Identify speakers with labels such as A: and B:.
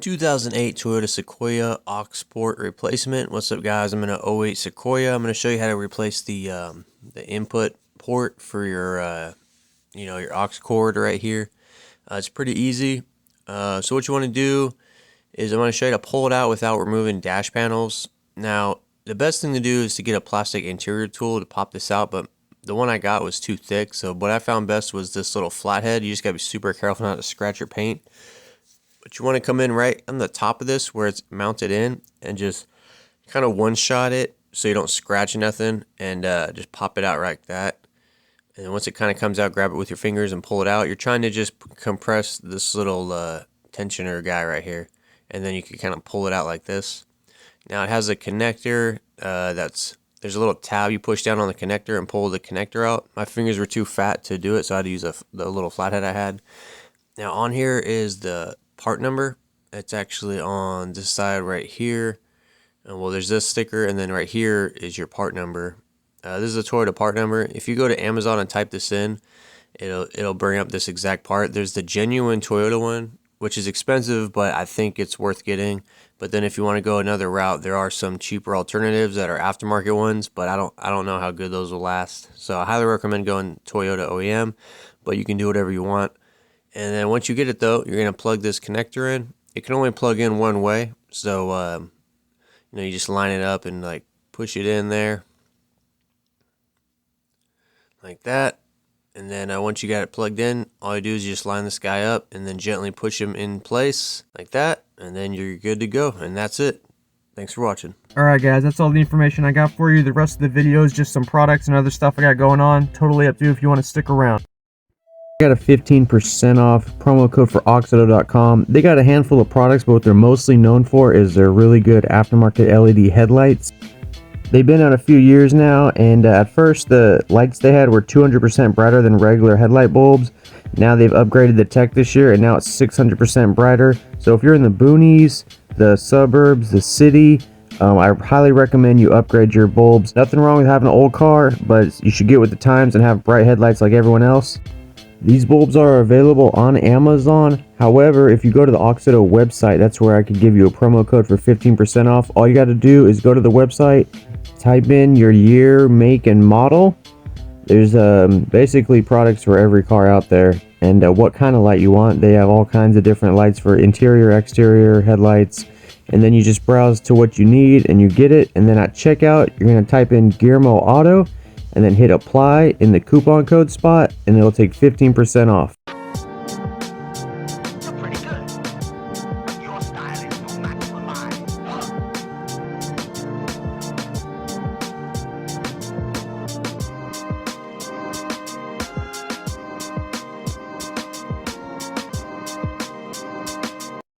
A: 2008 Toyota Sequoia aux port replacement. What's up, guys? I'm in an '08 Sequoia. I'm going to show you how to replace the input port for your your aux cord right here. It's pretty easy. So what you want to do is I'm going to show you how to pull it out without removing dash panels. Now, the best thing to do is to get a plastic interior tool to pop this out, but the one I got was too thick. So what I found best was this little flathead. You just got to be super careful not to scratch your paint. But you want to come in right on the top of this where it's mounted in and just kind of one-shot it so you don't scratch nothing, and just pop it out like that. And once it kind of comes out, grab it with your fingers and pull it out. You're trying to just compress this little tensioner guy right here, and then you can kind of pull it out like this. Now it has a connector there's a little tab you push down on the connector and pull the connector out. My fingers were too fat to do it, so I had to use the little flathead I had. Now on here is the part number. It's actually on this side right here. Well, there's this sticker, and then right here is your part number. This is a Toyota part number. If you go to Amazon and type this in, it'll bring up this exact part. There's the genuine Toyota one, which is expensive, but I think it's worth getting. But then if you want to go another route, there are some cheaper alternatives that are aftermarket ones, but I don't know how good those will last. So I highly recommend going Toyota OEM, but you can do whatever you want. And then once you get it though, you're going to plug this connector in. It can only plug in one way, so you just line it up and like push it in there like that. And then once you got it plugged in, all you do is you just line this guy up and then gently push him in place like that, and then you're good to go. And that's it. Thanks for watching.
B: Alright guys, that's all the information I got for you. The rest of the video is just some products and other stuff I got going on. Totally up to you if you want to stick around. Got a 15% off promo code for AUXITO.com. They got a handful of products, but what they're mostly known for is their really good aftermarket LED headlights. They've been out a few years now, and at first the lights they had were 200% brighter than regular headlight bulbs. Now they've upgraded the tech this year, and now it's 600% brighter. So if you're in the boonies, the suburbs, the city, I highly recommend you upgrade your bulbs. Nothing wrong with having an old car, but you should get with the times and have bright headlights like everyone else. These bulbs are available on Amazon. However, if you go to the AUXITO website, that's where I could give you a promo code for 15% off. All you got to do is go to the website, type in your year, make, and model. There's basically products for every car out there, and what kind of light you want. They have all kinds of different lights for interior, exterior, headlights, and then you just browse to what you need and you get it. And then at checkout, you're going to type in GearmoAuto and then hit apply in the coupon code spot, and it'll take 15% off.